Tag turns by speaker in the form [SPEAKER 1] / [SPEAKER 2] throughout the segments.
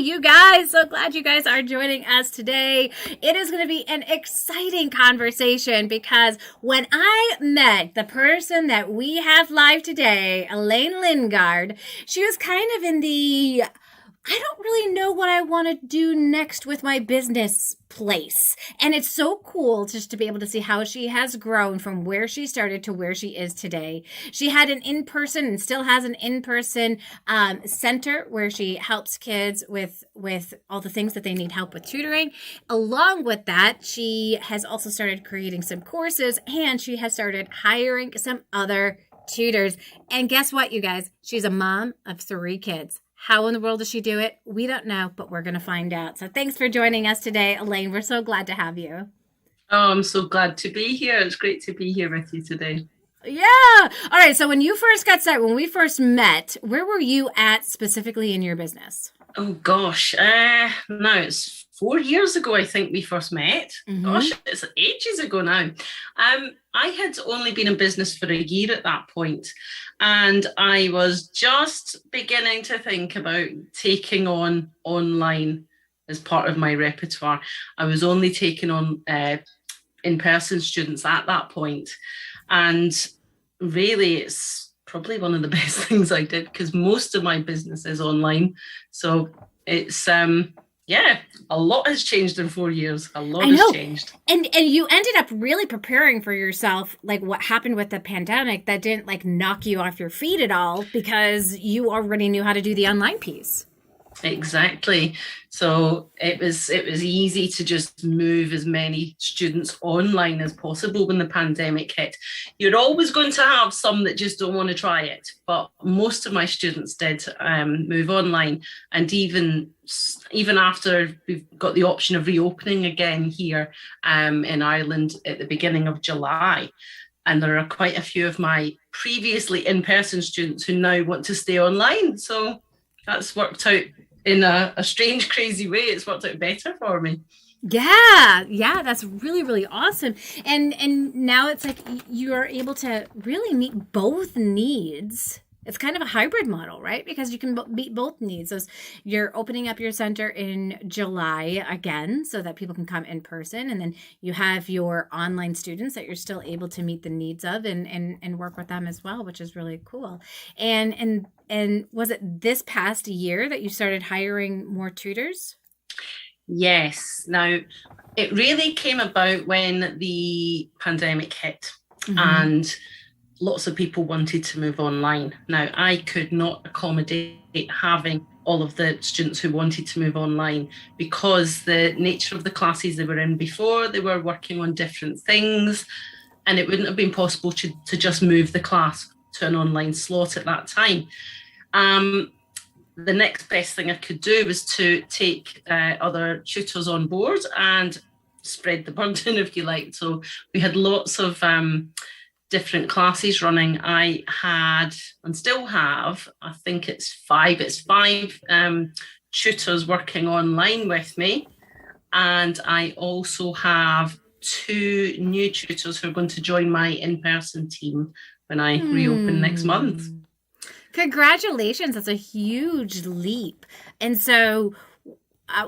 [SPEAKER 1] you guys. So glad you guys are joining us today. It is going to be an exciting conversation because when I met the person that we have live today, Elaine Lingard, she was kind of in the I don't really know what I want to do next with my business place. And it's so cool just to be able to see how she has grown from where she started to where she is today. She had an in-person and still has an in-person center where she helps kids with all the things that they need help with tutoring. Along with that, she has also started creating some courses and she has started hiring some other tutors. And guess what, you guys? She's a mom of 3 kids. How in the world does she do it? We don't know, but we're going to find out. So thanks for joining us today, Elaine. We're so glad to have you.
[SPEAKER 2] Oh, I'm so glad to be here. It's great to be here with you today.
[SPEAKER 1] Yeah. All right. So when you first got started, when we first met, where were you at specifically in your business?
[SPEAKER 2] Oh, gosh. Now it's 4 years ago, I think we first met. Mm-hmm. Gosh, it's ages ago now. I had only been in business for a year at that point, and I was just beginning to think about taking on online as part of my repertoire. I was only taking on in-person students at that point, and really it's probably one of the best things I did because most of my business is online. So it's a lot has changed in 4 years. A lot has changed.
[SPEAKER 1] And you ended up really preparing for yourself, like what happened with the pandemic that didn't like knock you off your feet at all because you already knew how to do the online piece.
[SPEAKER 2] Exactly. So it was easy to just move as many students online as possible when the pandemic hit. You're always going to have some that just don't want to try it, but most of my students did move online. And even after we've got the option of reopening again here in Ireland at the beginning of July, and there are quite a few of my previously in-person students who now want to stay online. So that's worked out in a strange, crazy way. It's worked out better for me.
[SPEAKER 1] Yeah, that's really, really awesome. And now it's like you are able to really meet both needs. It's kind of a hybrid model, right? Because you can meet both needs. So you're opening up your center in July again so that people can come in person. And then you have your online students that you're still able to meet the needs of and work with them as well, which is really cool. And was it this past year that you started hiring more tutors?
[SPEAKER 2] Yes. Now, it really came about when the pandemic hit. Mm-hmm. And lots of people wanted to move online. Now, I could not accommodate having all of the students who wanted to move online because the nature of the classes they were in before, they were working on different things, and it wouldn't have been possible to just move the class to an online slot at that time. The next best thing I could do was to take other tutors on board and spread the burden, if you like. So we had lots of different classes running. I had and still have, I think it's five tutors working online with me. And I also have 2 new tutors who are going to join my in-person team when I reopen next month.
[SPEAKER 1] Congratulations. That's a huge leap. And so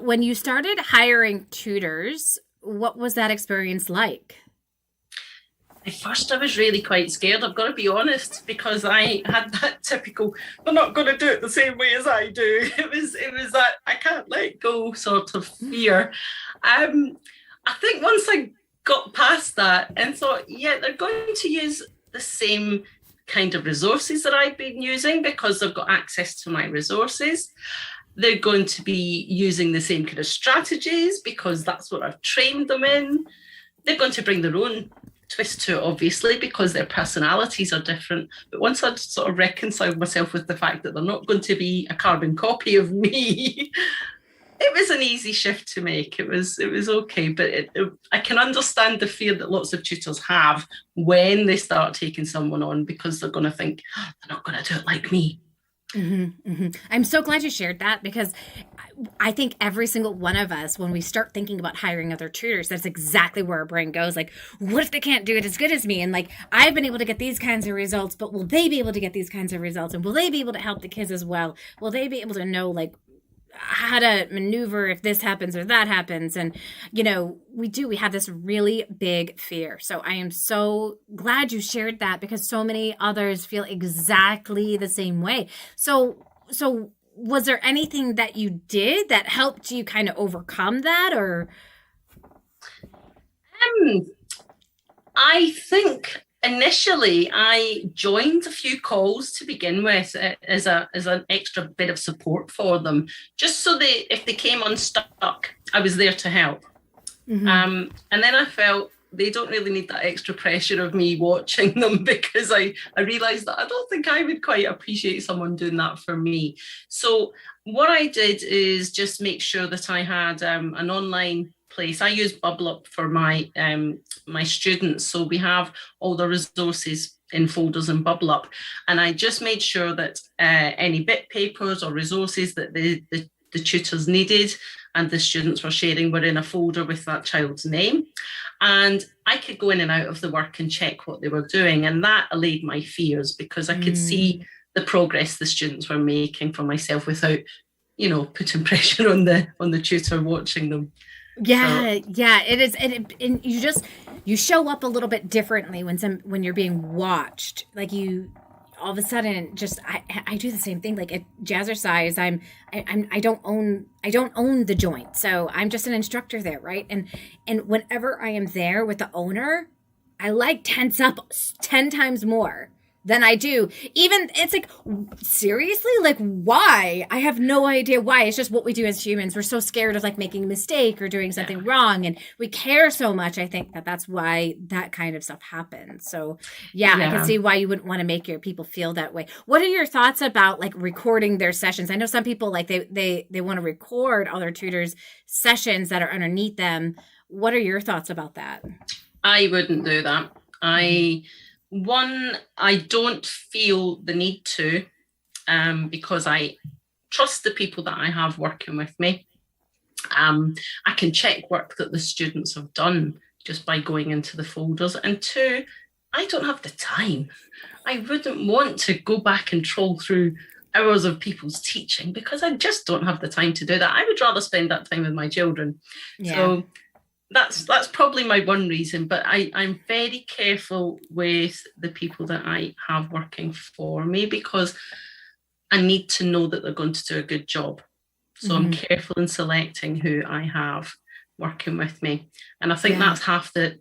[SPEAKER 1] when you started hiring tutors, what was that experience like?
[SPEAKER 2] At first, I was really quite scared, I've got to be honest, because I had that typical, they're not going to do it the same way as I do. It was that I can't let go sort of fear. I think once I got past that and thought, yeah, they're going to use the same kind of resources that I've been using because they've got access to my resources. They're going to be using the same kind of strategies because that's what I've trained them in. They're going to bring their own twist to it, obviously, because their personalities are different. But once I'd sort of reconciled myself with the fact that they're not going to be a carbon copy of me, it was an easy shift to make. It was okay, but I can understand the fear that lots of tutors have when they start taking someone on because they're going to think, oh, they're not going to do it like me.
[SPEAKER 1] Mm-hmm, mm-hmm. I'm so glad you shared that because I think every single one of us, when we start thinking about hiring other tutors, that's exactly where our brain goes. Like, what if they can't do it as good as me? And like, I've been able to get these kinds of results, but will they be able to get these kinds of results? And will they be able to help the kids as well? Will they be able to know like how to maneuver if this happens or that happens. And, we have this really big fear. So I am so glad you shared that, because so many others feel exactly the same way. So was there anything that you did that helped you kind of overcome that, or?
[SPEAKER 2] I think initially I joined a few calls to begin with as an extra bit of support for them, just so if they came unstuck, I was there to help. And then I felt they don't really need that extra pressure of me watching them, because I realized that I don't think I would quite appreciate someone doing that for me. So what I did is just make sure that I had an online place. I use Bubble Up for my students. So we have all the resources in folders in Bubble Up. And I just made sure that any bit papers or resources that the tutors needed and the students were sharing were in a folder with that child's name. And I could go in and out of the work and check what they were doing. And that allayed my fears, because I could see the progress the students were making for myself without, putting pressure on the tutor watching them.
[SPEAKER 1] Yeah, it is. And you show up a little bit differently when you're being watched. Like all of a sudden, I do the same thing. Like at Jazzercise, I don't own the joint, so I'm just an instructor there, right? And whenever I am there with the owner, I tense up 10 times more than I do. Even it's like, seriously, like why? I have no idea why. It's just what we do as humans. We're so scared of making a mistake or doing something wrong, and we care so much. I think that's why that kind of stuff happens. So I can see why you wouldn't want to make your people feel that way. What are your thoughts about recording their sessions? I know some people they want to record other tutors' sessions that are underneath them. What are your thoughts about that?
[SPEAKER 2] I wouldn't do that. I don't feel the need to, because I trust the people that I have working with me. I can check work that the students have done just by going into the folders. And two, I don't have the time. I wouldn't want to go back and troll through hours of people's teaching, because I just don't have the time to do that. I would rather spend that time with my children. Yeah. So that's probably my one reason, but I'm very careful with the people that I have working for me, because I need to know that they're going to do a good job. So I'm careful in selecting who I have working with me. And I think that's half the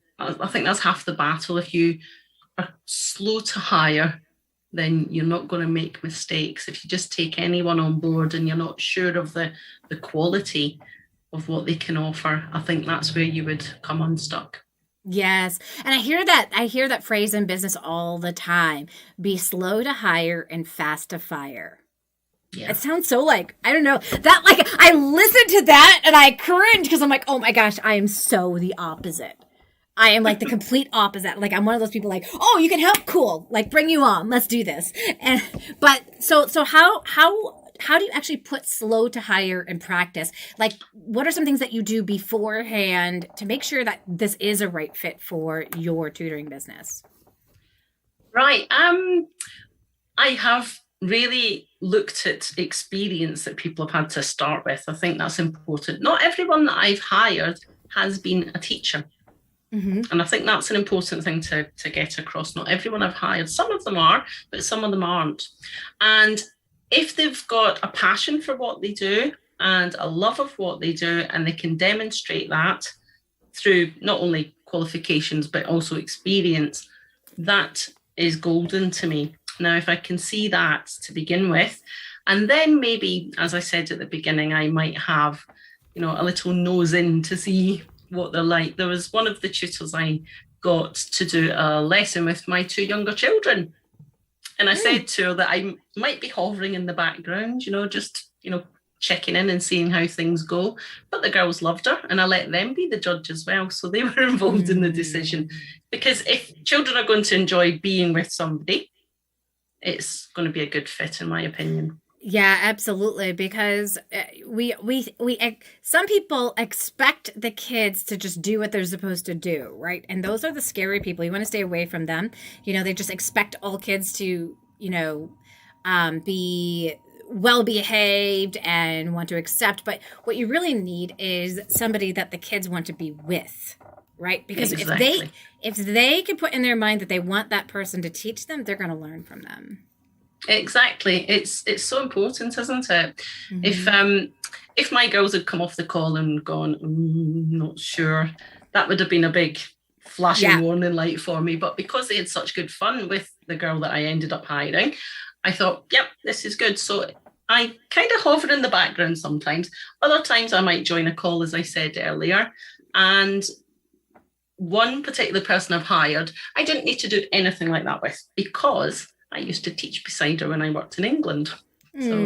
[SPEAKER 2] battle. If you are slow to hire, then you're not going to make mistakes. If you just take anyone on board and you're not sure of the quality of what they can offer, I think that's where you would come unstuck.
[SPEAKER 1] Yes. And I hear that phrase in business all the time. Be slow to hire and fast to fire. Yeah. It sounds so I don't know, that I listen to that and I cringe, because I'm like, oh my gosh, I am so the opposite. I am the complete opposite. I'm one of those people oh, you can help? Cool. Bring you on. Let's do this. But so how do you actually put slow to hire in practice? What are some things that you do beforehand to make sure that this is a right fit for your tutoring business?
[SPEAKER 2] Right. I have really looked at experience that people have had to start with. I think that's important. Not everyone that I've hired has been a teacher. And I think that's an important thing to get across. Not everyone I've hired. Some of them are, but some of them aren't. And if they've got a passion for what they do and a love of what they do, and they can demonstrate that through not only qualifications, but also experience, that is golden to me. Now, if I can see that to begin with, and then maybe, as I said at the beginning, I might have, a little nose in to see what they're like. There was one of the tutors I got to do a lesson with my two younger children. And I said to her that I might be hovering in the background, just checking in and seeing how things go. But the girls loved her, and I let them be the judge as well. So they were involved in the decision. Because if children are going to enjoy being with somebody, it's going to be a good fit, in my opinion.
[SPEAKER 1] Yeah, absolutely. Because we some people expect the kids to just do what they're supposed to do, right? And those are the scary people. You want to stay away from them. They just expect all kids to, be well behaved and want to accept, but what you really need is somebody that the kids want to be with, right? Because
[SPEAKER 2] exactly.
[SPEAKER 1] if they can put in their mind that they want that person to teach them, they're going to learn from them.
[SPEAKER 2] Exactly. It's so important, isn't it? If my girls had come off the call and gone, not sure, that would have been a big flashing warning light for me. But because they had such good fun with the girl that I ended up hiring, I thought, yep, this is good. So I kind of hover in the background sometimes. Other times I might join a call, as I said earlier. And one particular person I've hired, I didn't need to do anything like that with, because I used to teach beside her when I worked in England. So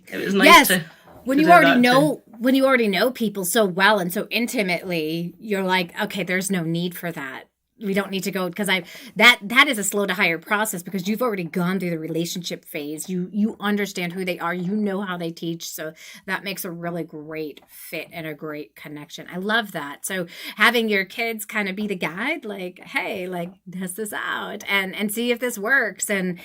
[SPEAKER 2] it was nice to
[SPEAKER 1] when you already know people so well and so intimately, you're like, okay, there's no need for that. We don't need to go, because that is a slow to hire process, because you've already gone through the relationship phase. You understand who they are, you know how they teach, so that makes a really great fit and a great connection. I love that. So having your kids kind of be the guide, like, hey, like, test this out and see if this works, and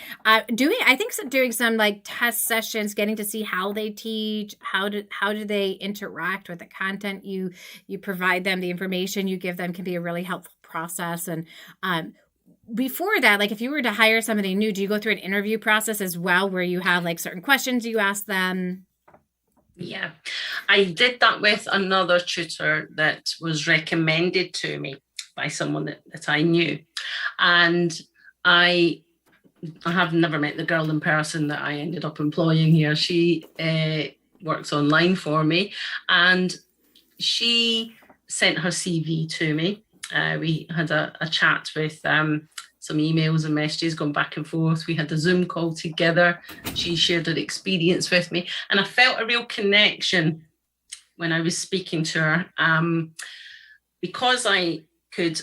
[SPEAKER 1] doing some like test sessions, getting to see how they teach, how do they interact with the content you provide them, the information you give them, can be a really helpful process. And before that, like, if you were to hire somebody new, do you go through an interview process as well, where you have like certain questions you ask them?
[SPEAKER 2] Yeah, I did that with another tutor that was recommended to me by someone that I knew. And I have never met the girl in person that I ended up employing here. She works online for me, and she sent her CV to me. We had a chat with some emails and messages going back and forth. We had a Zoom call together. She shared her experience with me, and I felt a real connection when I was speaking to her, because I could,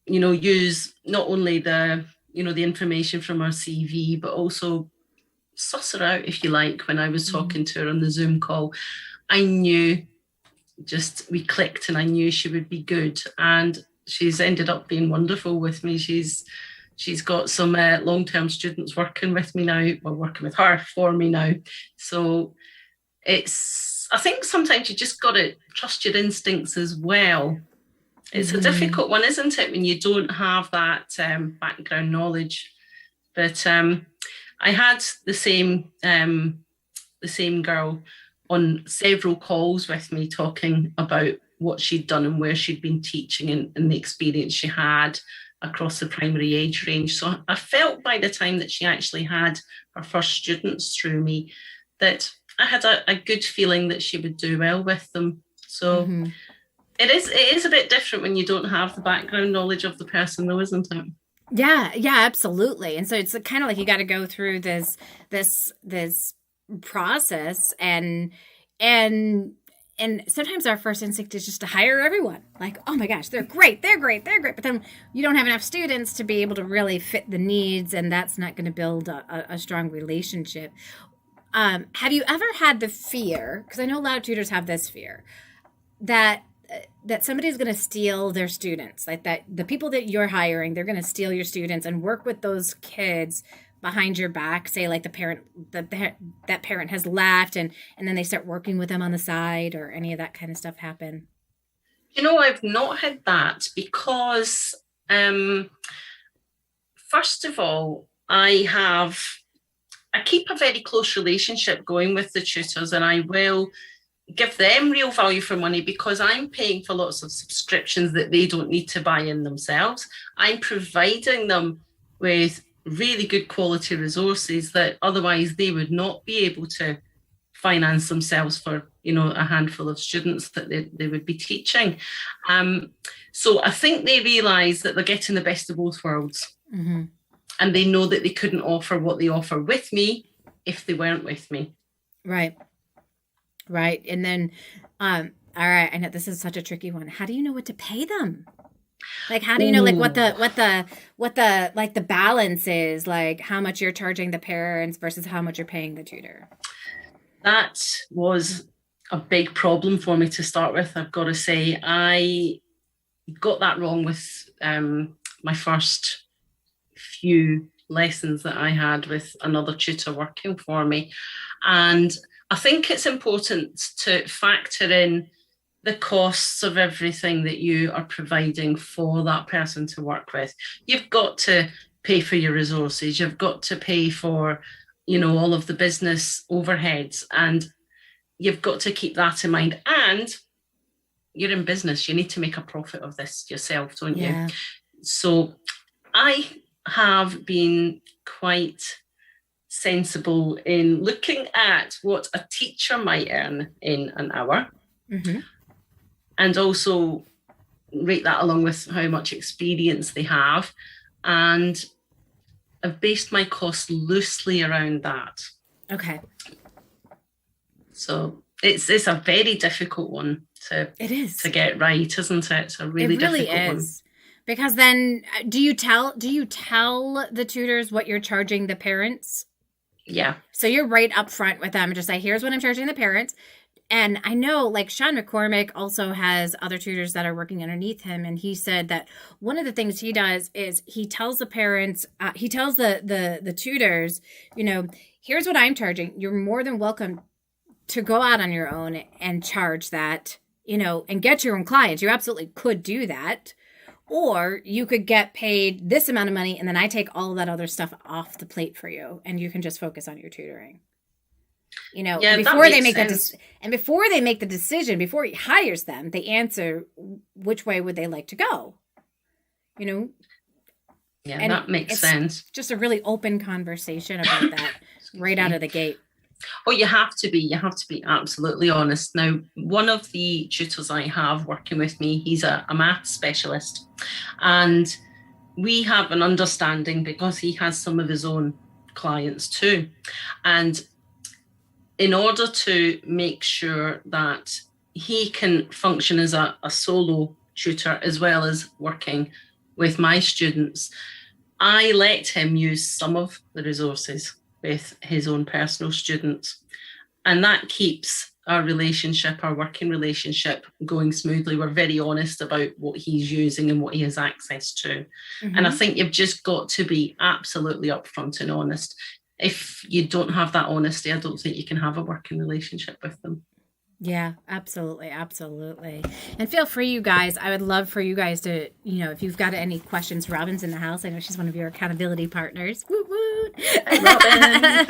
[SPEAKER 2] use not only the information from her CV, but also suss her out, if you like, when I was talking to her on the Zoom call. I knew, we clicked, and I knew she would be good. And she's ended up being wonderful with me. She's got some long-term students working with me now, well, working with her for me now. So I think sometimes you just got to trust your instincts as well. It's a difficult one, isn't it, when you don't have that background knowledge? But I had the same girl on several calls with me, talking about what she'd done and where she'd been teaching, and the experience she had across the primary age range. So I felt by the time that she actually had her first students through me, that I had a good feeling that she would do well with them. So it is a bit different when you don't have the background knowledge of the person, though, isn't it?
[SPEAKER 1] Yeah, absolutely. And so it's kind of like you got to go through this process, and sometimes our first instinct is just to hire everyone. Like, oh my gosh, they're great. But then you don't have enough students to be able to really fit the needs, and that's not going to build a strong relationship. Have you ever had the fear, because I know a lot of tutors have this fear, that somebody's going to steal their students, like that the people that you're hiring, they're going to steal your students and work with those kids behind your back, say like that parent has left, and then they start working with them on the side, or any of that kind of stuff happen?
[SPEAKER 2] I've not had that, because first of all, I keep a very close relationship going with the tutors, and I will give them real value for money, because I'm paying for lots of subscriptions that they don't need to buy in themselves. I'm providing them with really good quality resources that otherwise they would not be able to finance themselves for, a handful of students that they would be teaching. So I think they realise that they're getting the best of both worlds. And they know that they couldn't offer what they offer with me if they weren't with me. Right.
[SPEAKER 1] And then, all right, I know this is such a tricky one. How do you know what to pay them? Like, how do you know, like, what the balance is, like how much you're charging the parents versus how much you're paying the tutor?
[SPEAKER 2] That was a big problem for me to start with. I've got to say, I got that wrong with my first few lessons that I had with another tutor working for me. And I think it's important to factor in the costs of everything that you are providing for that person to work with. You've got to pay for your resources. You've got to pay for, all of the business overheads, and you've got to keep that in mind. And you're in business. You need to make a profit of this yourself, don't you? So I have been quite sensible in looking at what a teacher might earn in an hour, and also rate that along with how much experience they have. And I've based my costs loosely around that.
[SPEAKER 1] Okay.
[SPEAKER 2] So it's a very difficult one to get right, isn't it? It's a really difficult one.
[SPEAKER 1] Because then do you tell the tutors what you're charging the parents?
[SPEAKER 2] Yeah.
[SPEAKER 1] So you're right up front with them and just say, here's what I'm charging the parents. And I know like Sean McCormick also has other tutors that are working underneath him. And he said that one of the things he does is he tells the parents, he tells the tutors, here's what I'm charging. You're more than welcome to go out on your own and charge that, and get your own clients. You absolutely could do that. Or you could get paid this amount of money and then I take all of that other stuff off the plate for you and you can just focus on your tutoring. Before they make before they make the decision, before he hires them, they answer which way would they like to go. Yeah,
[SPEAKER 2] and that makes sense.
[SPEAKER 1] Just a really open conversation about that right out of the gate.
[SPEAKER 2] Oh, you have to be absolutely honest. Now, one of the tutors I have working with me, he's a math specialist, and we have an understanding because he has some of his own clients too. And in order to make sure that he can function as a solo tutor as well as working with my students, I let him use some of the resources with his own personal students. And that keeps our working relationship going smoothly. We're very honest about what he's using and what he has access to. And I think you've just got to be absolutely upfront and honest. If you don't have that honesty, I don't think you can have a working relationship with them.
[SPEAKER 1] Yeah, absolutely. Absolutely. And feel free, you guys. I would love for you guys to, if you've got any questions, Robin's in the house. I know she's one of your accountability partners. Woot woot.
[SPEAKER 2] Robin.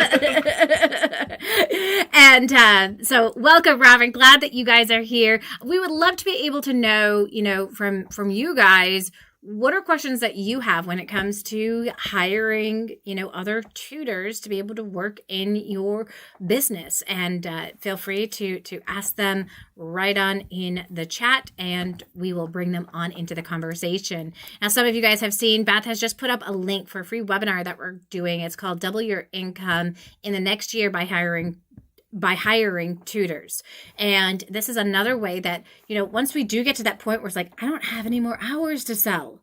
[SPEAKER 1] And so welcome, Robin. Glad that you guys are here. We would love to be able to know, from you guys, what are questions that you have when it comes to hiring, other tutors to be able to work in your business? And feel free to ask them right on in the chat, and we will bring them on into the conversation. Now, some of you guys have seen Beth has just put up a link for a free webinar that we're doing. It's called Double Your Income in the Next Year by Hiring Tutors. And this is another way that, once we do get to that point where it's like, I don't have any more hours to sell.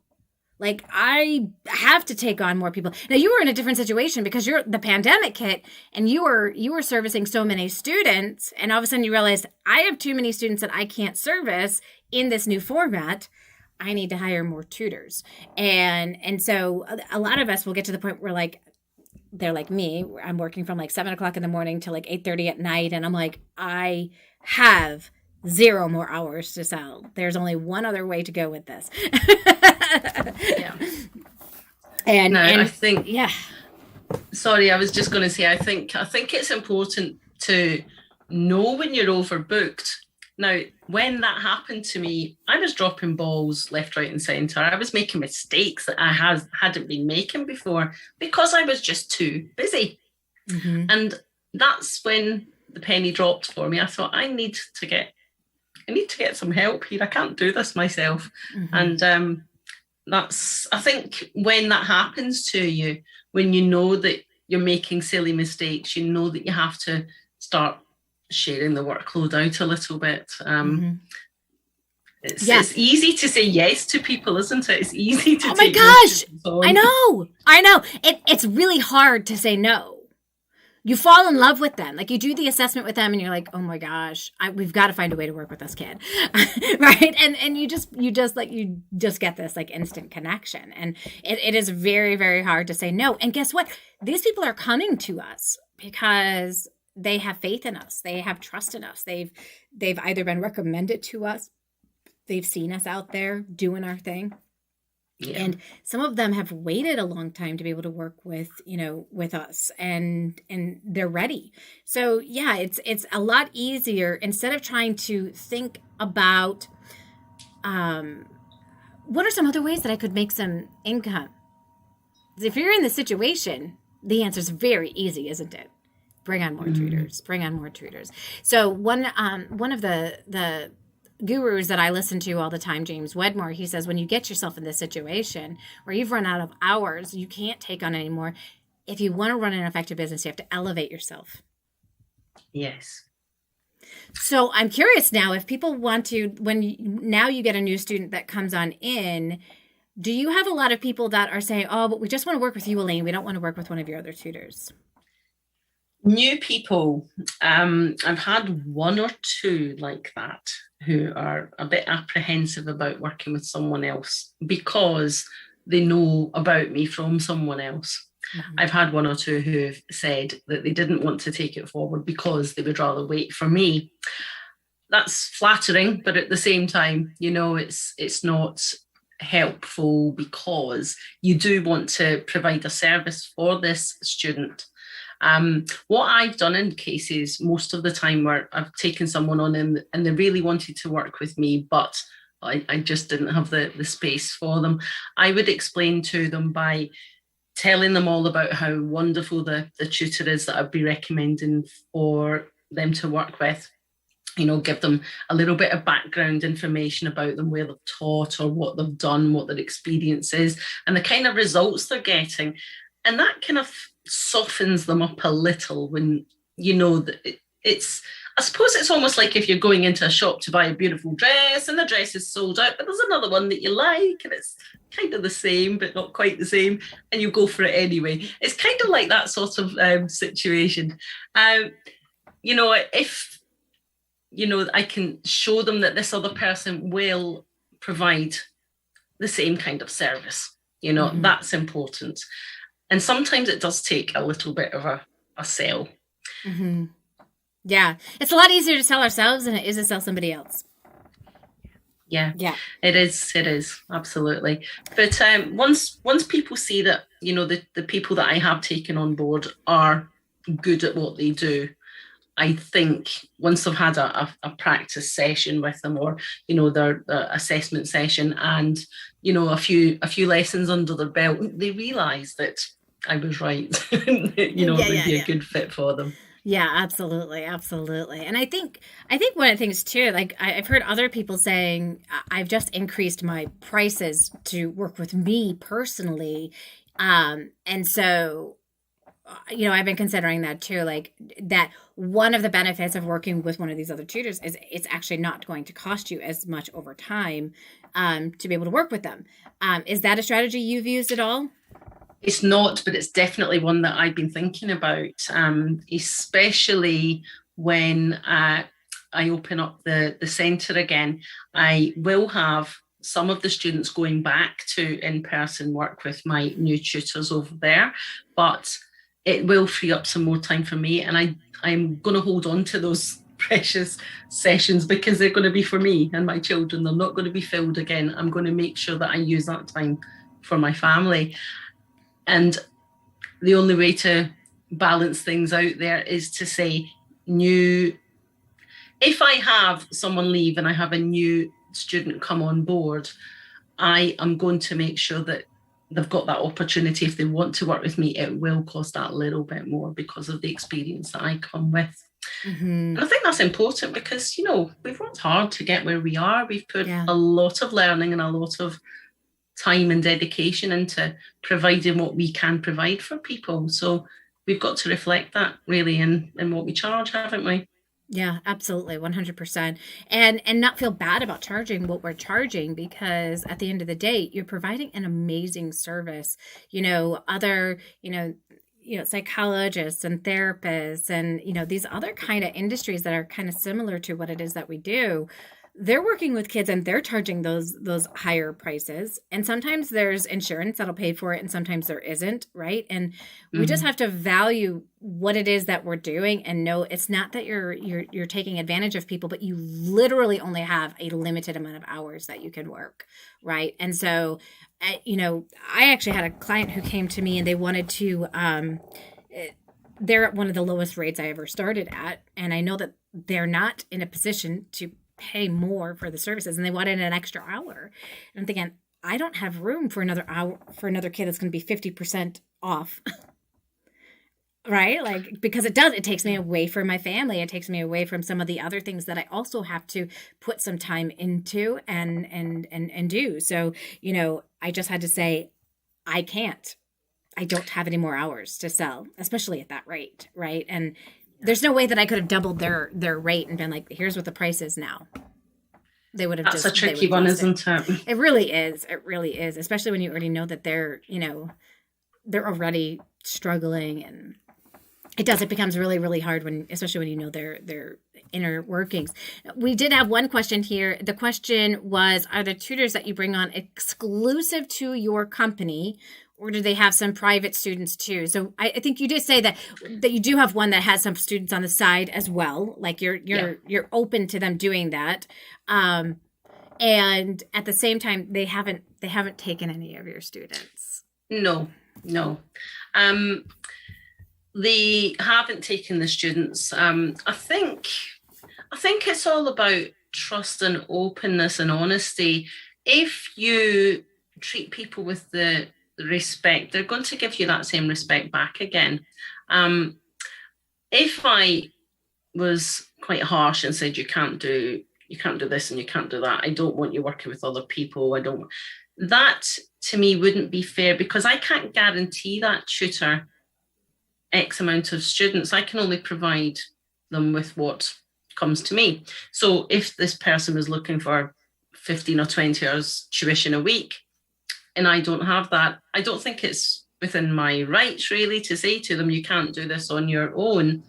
[SPEAKER 1] Like, I have to take on more people. Now, you were in a different situation because the pandemic hit and you were servicing so many students. And all of a sudden you realized, I have too many students that I can't service in this new format. I need to hire more tutors. And so a lot of us will get to the point where they're like me. I'm working from 7 o'clock in the morning till 8:30 at night. And I'm like, I have 0 more hours to sell. There's only one other way to go with this.
[SPEAKER 2] Yeah.
[SPEAKER 1] And
[SPEAKER 2] I think,
[SPEAKER 1] yeah.
[SPEAKER 2] Sorry, I was just going to say, I think it's important to know when you're overbooked. Now, when that happened to me, I was dropping balls left, right, and centre. I was making mistakes that I hadn't been making before because I was just too busy. And that's when the penny dropped for me. I thought, I need to get some help here. I can't do this myself. And I think when that happens to you, when you know that you're making silly mistakes, you know that you have to start sharing the workload out a little bit. It's easy to say yes to people, isn't it? It's easy to
[SPEAKER 1] I know. It's really hard to say no. you fall in love with them. Like you do the assessment with them and you're like, oh my gosh, we've got to find a way to work with this kid. Right. And you just get this like instant connection. And it is very, very hard to say no. And guess what? These people are coming to us because they have faith in us. They have trust in us. They've either been recommended to us. They've seen us out there doing our thing. Yeah. And some of them have waited a long time to be able to work with us, and they're ready. So yeah, it's a lot easier instead of trying to think about what are some other ways that I could make some income. If you're in the situation, the answer is very easy, isn't it? Bring on more tutors. Bring on more tutors. So one of the gurus that I listen to all the time, James Wedmore, he says, when you get yourself in this situation where you've run out of hours, you can't take on anymore. If you want to run an effective business, you have to elevate yourself.
[SPEAKER 2] Yes.
[SPEAKER 1] So I'm curious now, if people want to, now you get a new student that comes on in, do you have a lot of people that are saying, oh, but we just want to work with you, Elaine. We don't want to work with one of your other tutors?
[SPEAKER 2] New people, I've had one or two like that who are a bit apprehensive about working with someone else because they know about me from someone else. Mm-hmm. I've had one or two who have said that they didn't want to take it forward because they would rather wait for me. That's flattering, but at the same time, it's not helpful because you do want to provide a service for this student. What I've done in cases most of the time where I've taken someone on and they really wanted to work with me, but I just didn't have the space for them. I would explain to them by telling them all about how wonderful the tutor is that I'd be recommending for them to work with. Give them a little bit of background information about them, where they've taught or what they've done, what their experience is, and the kind of results they're getting. And that kind of softens them up a little when that I suppose it's almost like if you're going into a shop to buy a beautiful dress and the dress is sold out, but there's another one that you like and it's kind of the same but not quite the same, and you go for it anyway. It's kind of like that sort of situation. If I can show them that this other person will provide the same kind of service, that's important. And sometimes it does take a little bit of a sell.
[SPEAKER 1] Mm-hmm. Yeah. It's a lot easier to sell ourselves than it is to sell somebody else.
[SPEAKER 2] Yeah. It is. Absolutely. But once people see that, the people that I have taken on board are good at what they do, I think once they've had a practice session with them, or their assessment session, and a few lessons under their belt, they realise that I was right. It would be a good fit for them.
[SPEAKER 1] Yeah, absolutely. And I think one of the things too, like I've heard other people saying, I've just increased my prices to work with me personally, and so I've been considering that too, like that one of the benefits of working with one of these other tutors is it's actually not going to cost you as much over time to be able to work with them. Is that a strategy you've used at all?
[SPEAKER 2] It's not, but it's definitely one that I've been thinking about, especially when I open up the centre again. I will have some of the students going back to in-person work with my new tutors over there, but it will free up some more time for me, and I'm going to hold on to those precious sessions because they're going to be for me and my children. They're not going to be filled again. I'm going to make sure that I use that time for my family. And the only way to balance things out there is to say if I have someone leave and I have a new student come on board, I am going to make sure that they've got that opportunity. If they want to work with me, it will cost that little bit more because of the experience that I come with. Mm-hmm. And I think that's important because, we've worked hard to get where we are. We've put a lot of learning and a lot of time and dedication into providing what we can provide for people. So we've got to reflect that really in what we charge, haven't we?
[SPEAKER 1] Yeah, absolutely. 100%. And not feel bad about charging what we're charging, because at the end of the day, you're providing an amazing service. psychologists and therapists and, these other kind of industries that are kind of similar to what it is that we do, they're working with kids and they're charging those higher prices. And sometimes there's insurance that'll pay for it and sometimes there isn't, right? And we just have to value what it is that we're doing and know it's not that you're taking advantage of people, but you literally only have a limited amount of hours that you can work, right? And so, I actually had a client who came to me and they wanted to, they're at one of the lowest rates I ever started at. And I know that they're not in a position to pay more for the services and they wanted an extra hour. And I'm thinking, I don't have room for another hour for another kid that's going to be 50% off. Right? Like, because it takes me away from my family. It takes me away from some of the other things that I also have to put some time into and do. So, I just had to say, I can't. I don't have any more hours to sell, especially at that rate, right? And there's no way that I could have doubled their rate and been like, here's what the price is now. They would have
[SPEAKER 2] That's a tricky one, isn't it?
[SPEAKER 1] It really is. It really is, especially when you already know that they're already struggling, and it becomes really, really hard especially when you know their inner workings. We did have one question here. The question was, are the tutors that you bring on exclusive to your company, or do they have some private students too? So I think you did say that you do have one that has some students on the side as well. Like you're open to them doing that. And at the same time, they haven't taken any of your students.
[SPEAKER 2] No. They haven't taken the students. I think it's all about trust and openness and honesty. If you treat people with the respect, they're going to give you that same respect back again. If I was quite harsh and said you can't do this and you can't do that, I don't want you working with other people, that to me wouldn't be fair, because I can't guarantee that tutor X amount of students. I can only provide them with what comes to me. So if this person was looking for 15 or 20 hours tuition a week and I don't have that, I don't think it's within my rights really to say to them, you can't do this on your own.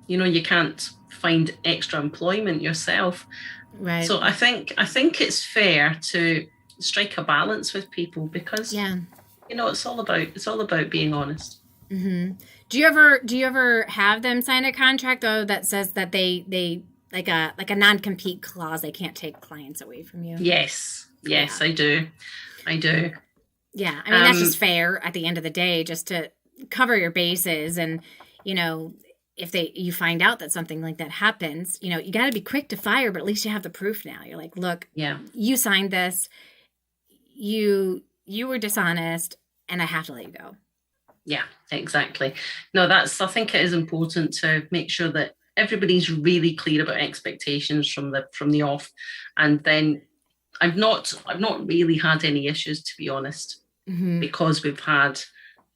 [SPEAKER 2] You can't find extra employment yourself.
[SPEAKER 1] Right.
[SPEAKER 2] So I think it's fair to strike a balance with people, because it's all about being honest.
[SPEAKER 1] Mm-hmm. Do you ever have them sign a contract though that says that they like a non-compete clause, they can't take clients away from you?
[SPEAKER 2] Yes, yeah. I do.
[SPEAKER 1] Yeah, I mean that's just fair at the end of the day, just to cover your bases. And if you find out that something like that happens, you got to be quick to fire, but at least you have the proof now. You're like, look, you signed this, you were dishonest, and I have to let you go.
[SPEAKER 2] Yeah, exactly. No, I think it is important to make sure that everybody's really clear about expectations from the off. And then I've not really had any issues, to be honest, because we've had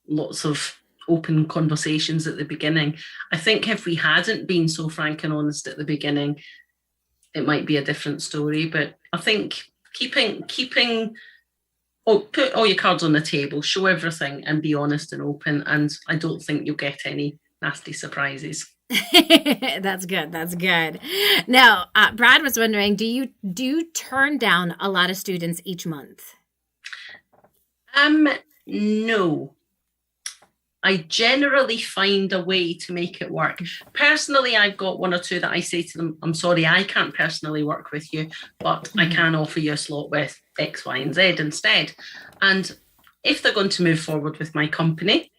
[SPEAKER 2] lots of open conversations at the beginning. I think if we hadn't been so frank and honest at the beginning, it might be a different story. But I think put all your cards on the table, show everything, and be honest and open. And I don't think you'll get any nasty surprises.
[SPEAKER 1] That's good. Now, Brad was wondering, do you turn down a lot of students each month?
[SPEAKER 2] No. I generally find a way to make it work. Personally, I've got one or two that I say to them, I'm sorry, I can't personally work with you, but I can offer you a slot with X, Y, and Z instead. And if they're going to move forward with my company,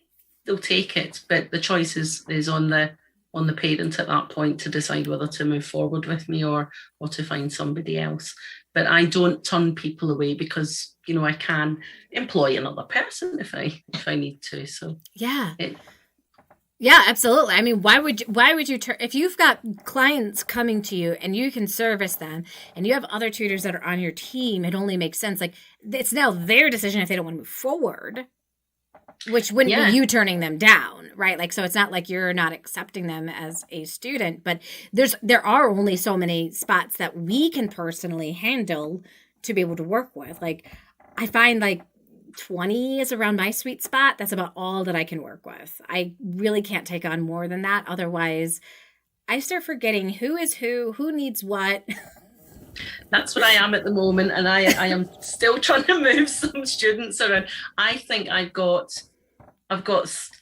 [SPEAKER 2] they'll take it. But the choice is on the parent at that point to decide whether to move forward with me or to find somebody else. But I don't turn people away, because I can employ another person if I need to. So
[SPEAKER 1] yeah, absolutely. I mean, why would you turn, if you've got clients coming to you and you can service them and you have other tutors that are on your team? It only makes sense. Like, it's now their decision if they don't want to move forward, which wouldn't be you turning them down, right? Like, so it's not like you're not accepting them as a student, but there are only so many spots that we can personally handle to be able to work with. Like, I find like 20 is around my sweet spot. That's about all that I can work with. I really can't take on more than that. Otherwise, I start forgetting who is who needs what.
[SPEAKER 2] That's what I am at the moment, and I am still trying to move some students around. I think I've got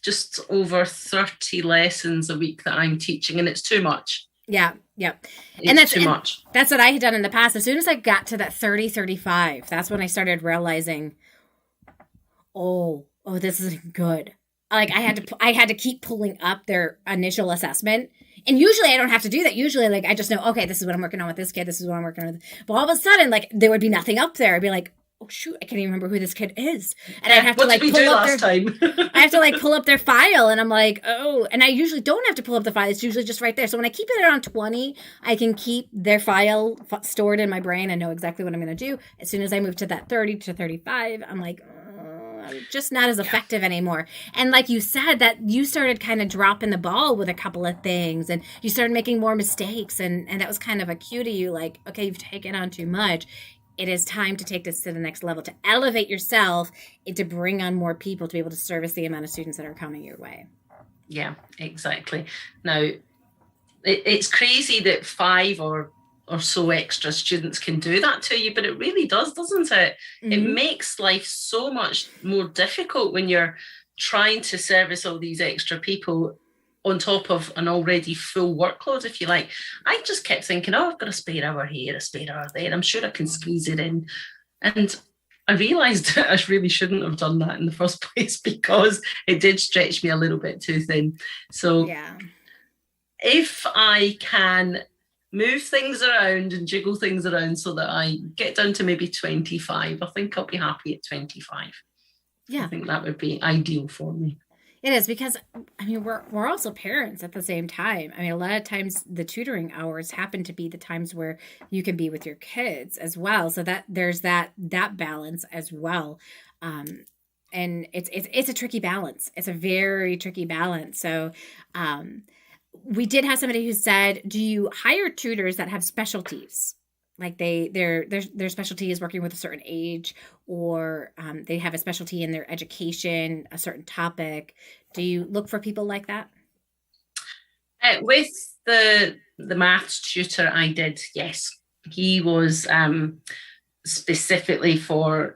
[SPEAKER 2] just over 30 lessons a week that I'm teaching, and it's too much.
[SPEAKER 1] Yeah.
[SPEAKER 2] And that's too much.
[SPEAKER 1] That's what I had done in the past. As soon as I got to that 30, 35, that's when I started realizing, oh, this isn't good. Like I had to keep pulling up their initial assessment. And usually I don't have to do that. Usually, like, I just know, okay, this is what I'm working on with this kid. This is what I'm working on with. But all of a sudden, like, there would be nothing up there. I'd be like, oh shoot, I can't even remember who this kid is. And I'd have to like pull up I have to like pull up their file, and I'm like, oh, and I usually don't have to pull up the file. It's usually just right there. So when I keep it around 20, I can keep their file stored in my brain and know exactly what I'm going to do. As soon as I move to that 30 to 35, I'm like, I'm just not as effective anymore. And like you said, that you started kind of dropping the ball with a couple of things, and you started making more mistakes, and that was kind of a cue to you, like, okay, you've taken on too much. It is time to take this to the next level, to elevate yourself and to bring on more people to be able to service the amount of students that are coming your way.
[SPEAKER 2] Yeah, exactly. Now, it's crazy that 5 or so extra students can do that to you, but it really does, doesn't it? Mm-hmm. It makes life so much more difficult when you're trying to service all these extra people on top of an already full workload, if you like. I just kept thinking, I've got a spare hour here, a spare hour there. I'm sure I can squeeze it in. And I realised I really shouldn't have done that in the first place, because it did stretch me a little bit too thin. So if I can move things around and jiggle things around so that I get down to maybe 25, I think I'll be happy at 25. Yeah. I think that would be ideal for me.
[SPEAKER 1] It is, because I mean we're also parents at the same time. I mean, a lot of times the tutoring hours happen to be the times where you can be with your kids as well. So that there's that balance as well. And it's a tricky balance. It's a very tricky balance. So we did have somebody who said, do you hire tutors that have specialties? Like their specialty is working with a certain age, or they have a specialty in their education, a certain topic. Do you look for people like that?
[SPEAKER 2] With the maths tutor I did, yes. He was specifically for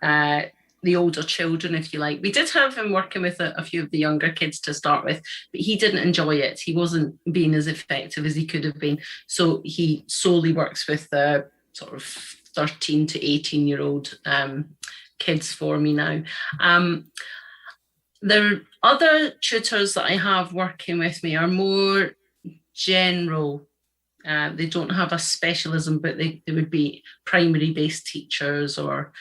[SPEAKER 2] the older children, if you like. We did have him working with a few of the younger kids to start with, but he didn't enjoy it. He wasn't being as effective as he could have been. So he solely works with the sort of 13 to 18-year-old kids for me now. The other tutors that I have working with me are more general. They don't have a specialism, but they would be primary-based teachers, or,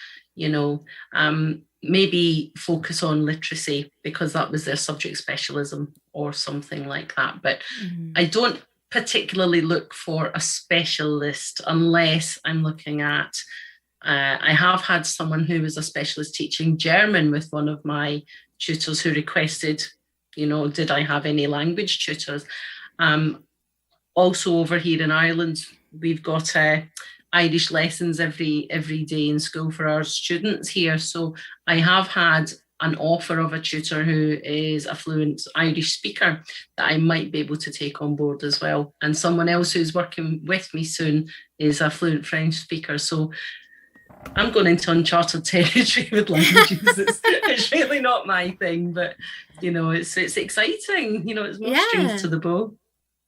[SPEAKER 2] maybe focus on literacy because that was their subject specialism or something like that. But I don't particularly look for a specialist unless I'm looking at, I have had someone who was a specialist teaching German with one of my tutors who requested, did I have any language tutors? Also over here in Ireland, we've got Irish lessons every day in school for our students here. So I have had an offer of a tutor who is a fluent Irish speaker that I might be able to take on board as well. And someone else who's working with me soon is a fluent French speaker. So I'm going into uncharted territory with languages. It's really not my thing, but it's exciting. It's more strings to the bow.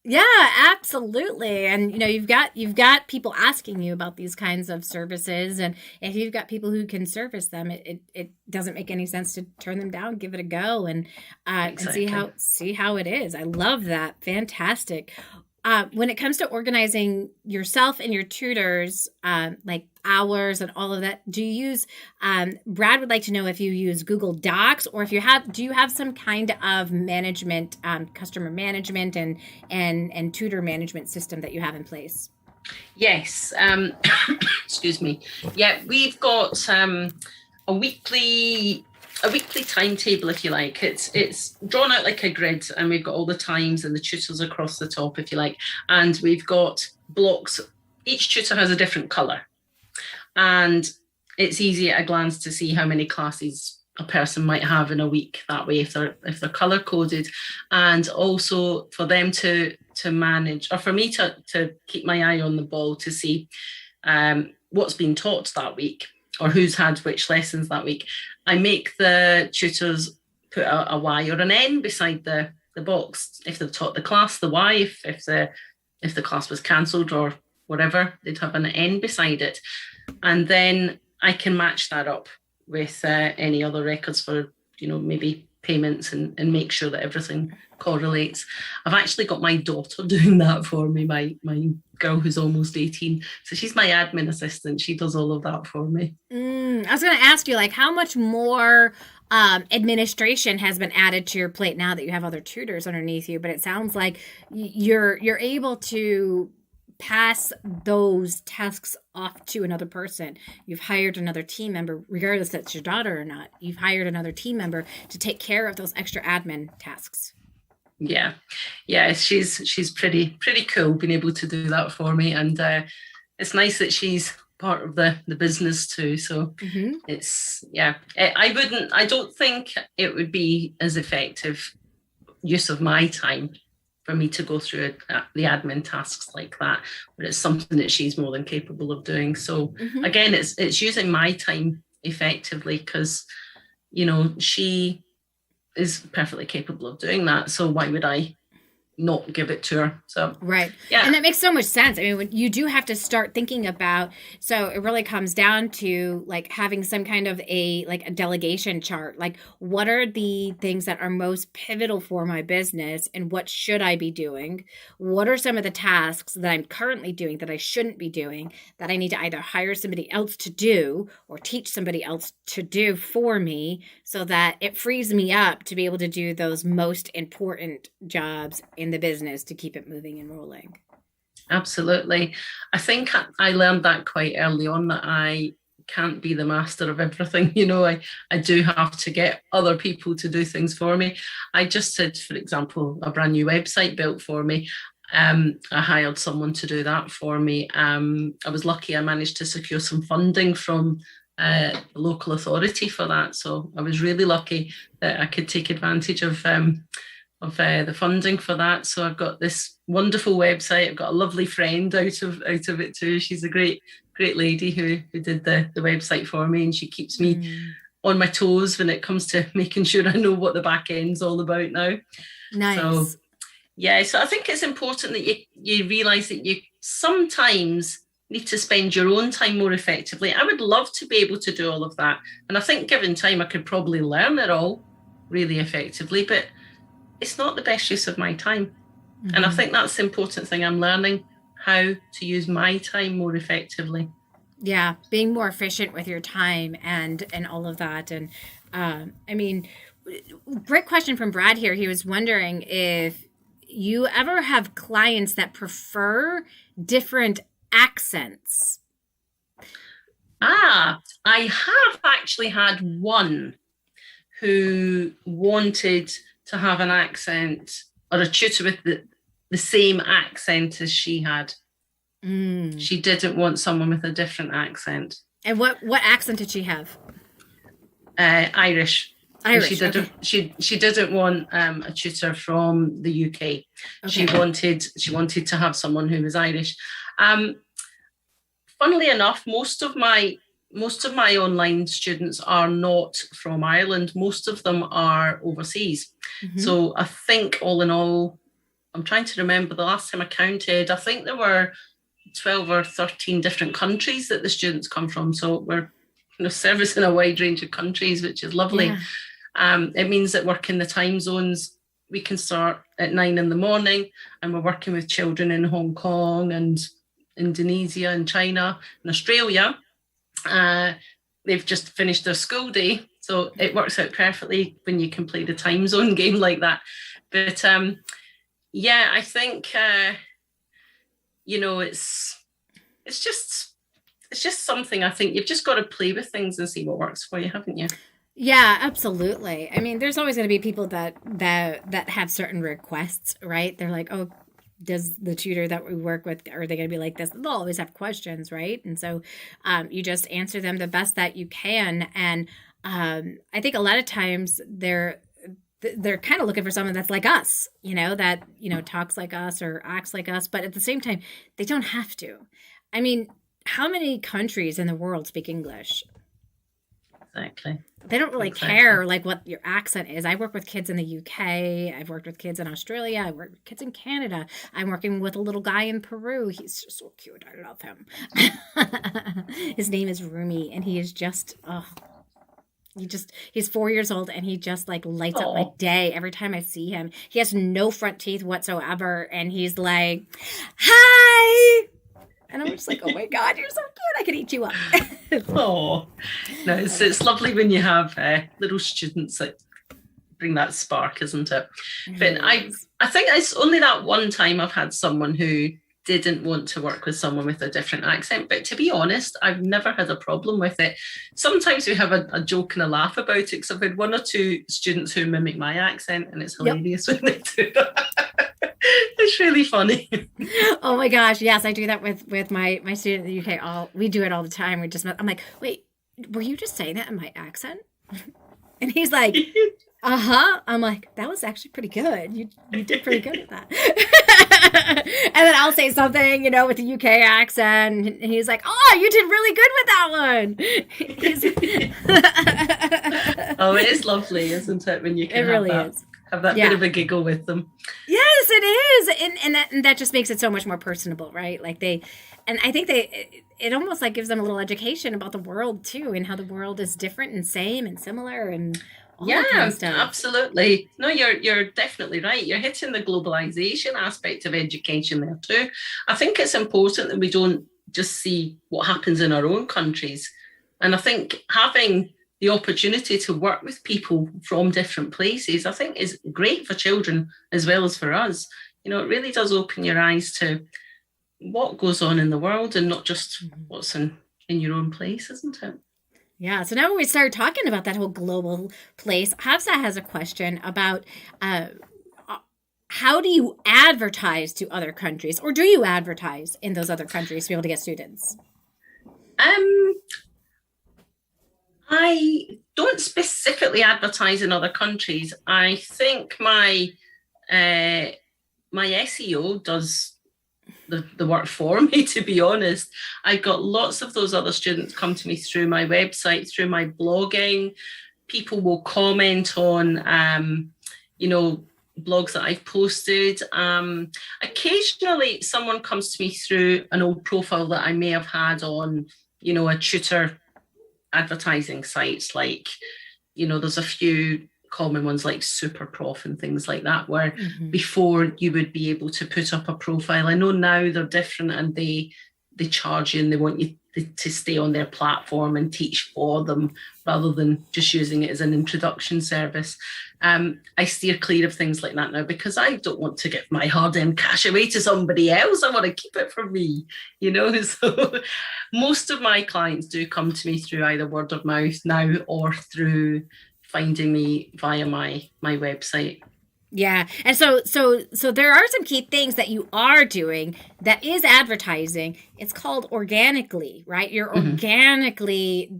[SPEAKER 1] Yeah, absolutely. And you've got people asking you about these kinds of services, and if you've got people who can service them, it doesn't make any sense to turn them down. Give it a go and exactly. and see how it is. I love that. Fantastic. When it comes to organizing yourself and your tutors, like hours and all of that, do you use, Brad would like to know if you use Google Docs, or if do you have some kind of management, customer management and tutor management system that you have in place?
[SPEAKER 2] Yes. Excuse me. Yeah, we've got a weekly timetable, if you like. It's drawn out like a grid, and we've got all the times and the tutors across the top, if you like, and we've got blocks. Each tutor has a different colour, and it's easy at a glance to see how many classes a person might have in a week that way if they're color coded, and also for them to manage, or for me to keep my eye on the ball to see what's been taught that week or who's had which lessons that week. I make the tutors put a Y or an N beside the box. If they've taught the class, the Y. If the class was cancelled or whatever, they'd have an N beside it. And then I can match that up with any other records for, maybe payments and make sure that everything correlates. I've actually got my daughter doing that for me, my girl who's almost 18. So she's my admin assistant. She does all of that for me.
[SPEAKER 1] I was going to ask you, like, how much more administration has been added to your plate now that you have other tutors underneath you? But it sounds like you're able to pass those tasks off to another person. You've hired another team member, regardless if it's your daughter or not. You've hired another team member to take care of those extra admin tasks.
[SPEAKER 2] Yeah, she's pretty cool being able to do that for me, and it's nice that she's part of the business too. So it's I don't think it would be as effective use of my time for me to go through the admin tasks like that, but it's something that she's more than capable of doing. So again, it's using my time effectively, because she is perfectly capable of doing that. So why would I not give it to her? So
[SPEAKER 1] right. Yeah. And that makes so much sense. I mean, when you do have to start thinking about, so it really comes down to like having some kind of a delegation chart. Like, what are the things that are most pivotal for my business and what should I be doing? What are some of the tasks that I'm currently doing that I shouldn't be doing, that I need to either hire somebody else to do or teach somebody else to do for me, so that it frees me up to be able to do those most important jobs in the business to keep it moving and rolling.
[SPEAKER 2] Absolutely. I think I learned that quite early on, that I can't be the master of everything. I do have to get other people to do things for me. I just had, for example, a brand new website built for me. I hired someone to do that for me. I was lucky I managed to secure some funding from the local authority for that. So I was really lucky that I could take advantage of the funding for that. So I've got this wonderful website. I've got a lovely friend out of it too. She's a great lady who did the website for me, and she keeps me on my toes when it comes to making sure I know what the back end's all about now.
[SPEAKER 1] Nice.
[SPEAKER 2] So I think it's important that you realise that you sometimes need to spend your own time more effectively. I would love to be able to do all of that, and I think given time I could probably learn it all really effectively, but it's not the best use of my time. And I think that's the important thing. I'm learning how to use my time more effectively.
[SPEAKER 1] Yeah, being more efficient with your time and all of that. And I mean, great question from Brad here. He was wondering if you ever have clients that prefer different accents.
[SPEAKER 2] I have actually had one who wanted to have an accent, or a tutor with the same accent as she had. She didn't want someone with a different accent.
[SPEAKER 1] And what accent did she have?
[SPEAKER 2] Irish.
[SPEAKER 1] Irish.
[SPEAKER 2] She didn't want a tutor from the UK. Okay. She wanted to have someone who was Irish. Funnily enough, most of my online students are not from Ireland. Most of them are overseas. So I think all in all, I'm trying to remember the last time I counted, I think there were 12 or 13 different countries that the students come from. So we're servicing a wide range of countries, which is lovely. Yeah. It means that working the time zones, we can start at 9 a.m, and we're working with children in Hong Kong and Indonesia and China and Australia. They've just finished their school day, so it works out perfectly when you can play the time zone game like that. But I think it's just something. I think you've just got to play with things and see what works for you, haven't you?
[SPEAKER 1] Yeah, absolutely. I mean, there's always going to be people that have certain requests, right? They're like, oh, does the tutor that we work with, are they going to be like this? They'll always have questions, right? And so you just answer them the best that you can. And I think a lot of times they're kind of looking for someone that's like us, that, talks like us or acts like us. But at the same time, they don't have to. I mean, how many countries in the world speak English?
[SPEAKER 2] Exactly.
[SPEAKER 1] They don't really care like what your accent is. I work with kids in the UK. I've worked with kids in Australia. I work with kids in Canada. I'm working with a little guy in Peru. He's just so cute. I love him. His name is Rumi, and he is just, he's 4 years old, and he just like lights up my day every time I see him. He has no front teeth whatsoever, and he's like, hi. And I'm just like, oh my God, you're so cute. I could eat you up.
[SPEAKER 2] Oh, no, it's lovely when you have little students that bring that spark, isn't it? But I think it's only that one time I've had someone who didn't want to work with someone with a different accent. But to be honest, I've never had a problem with it. Sometimes we have a joke and a laugh about it, because I've had one or two students who mimic my accent, and it's hilarious when they do that. It's really funny.
[SPEAKER 1] Oh my gosh, yes, I do that with my student in the UK. We do it all the time. I'm like, wait, were you just saying that in my accent? And he's like, uh-huh. I'm like, that was actually pretty good. You did pretty good at that. And then I'll say something, with the UK accent, and he's like, oh, you did really good with that one.
[SPEAKER 2] Oh, it is lovely, isn't it, when you can have that bit of a giggle with them.
[SPEAKER 1] Yes, it is. And that just makes it so much more personable, right? Like I think it almost like gives them a little education about the world too, and how the world is different and same and similar and all that kind of stuff.
[SPEAKER 2] Absolutely. No, you're definitely right. You're hitting the globalization aspect of education there too. I think it's important that we don't just see what happens in our own countries. And I think having the opportunity to work with people from different places, I think, is great for children as well as for us. It really does open your eyes to what goes on in the world, and not just what's in your own place, isn't it?
[SPEAKER 1] Yeah. So now when we start talking about that whole global place, Hafsa has a question about how do you advertise to other countries, or do you advertise in those other countries to be able to get students?
[SPEAKER 2] I don't specifically advertise in other countries. I think my SEO does the work for me, to be honest. I got lots of those other students come to me through my website, through my blogging. People will comment on, blogs that I've posted. Occasionally, someone comes to me through an old profile that I may have had on, a tutor advertising sites, like, there's a few common ones like Superprof and things like that, where before you would be able to put up a profile. I know now they're different, and they charge you, and they want you to stay on their platform and teach for them, rather than just using it as an introduction service. I steer clear of things like that now, because I don't want to give my hard-earned cash away to somebody else. I want to keep it for me, So most of my clients do come to me through either word of mouth now, or through finding me via my website.
[SPEAKER 1] Yeah. And so there are some key things that you are doing that is advertising. It's called organically, right? You're organically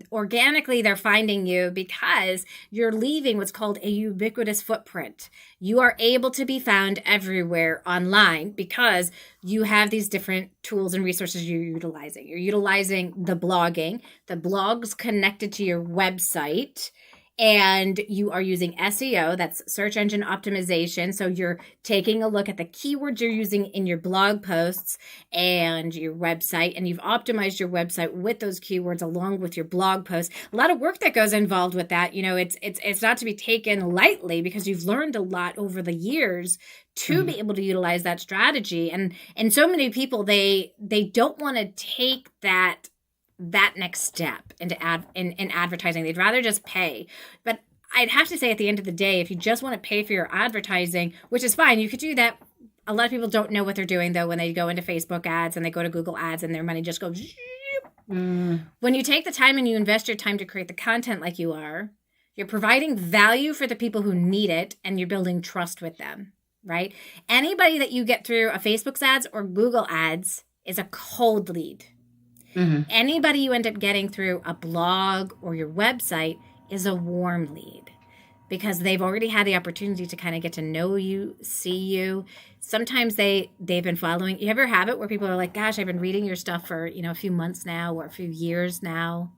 [SPEAKER 1] they're finding you because you're leaving what's called a ubiquitous footprint. You are able to be found everywhere online because you have these different tools and resources you're utilizing. You're utilizing the blogging, the blogs connected to your website, and you are using SEO, that's search engine optimization. So you're taking a look at the keywords you're using in your blog posts and your website, and you've optimized your website with those keywords along with your blog posts. A lot of work that goes involved with that. It's not to be taken lightly, because you've learned a lot over the years to be able to utilize that strategy. And so many people, they don't want to take that next step in advertising. They'd rather just pay. But I'd have to say, at the end of the day, if you just want to pay for your advertising, which is fine, you could do that. A lot of people don't know what they're doing, though, when they go into Facebook ads and they go to Google ads, and their money just goes. When you take the time and you invest your time to create the content like you are, you're providing value for the people who need it, and you're building trust with them, right? Anybody that you get through a Facebook ads or Google ads is a cold lead. Anybody you end up getting through a blog or your website is a warm lead, because they've already had the opportunity to kind of get to know you, see you. Sometimes they've been following. You ever have it where people are like, gosh, I've been reading your stuff for, a few months now or a few years now?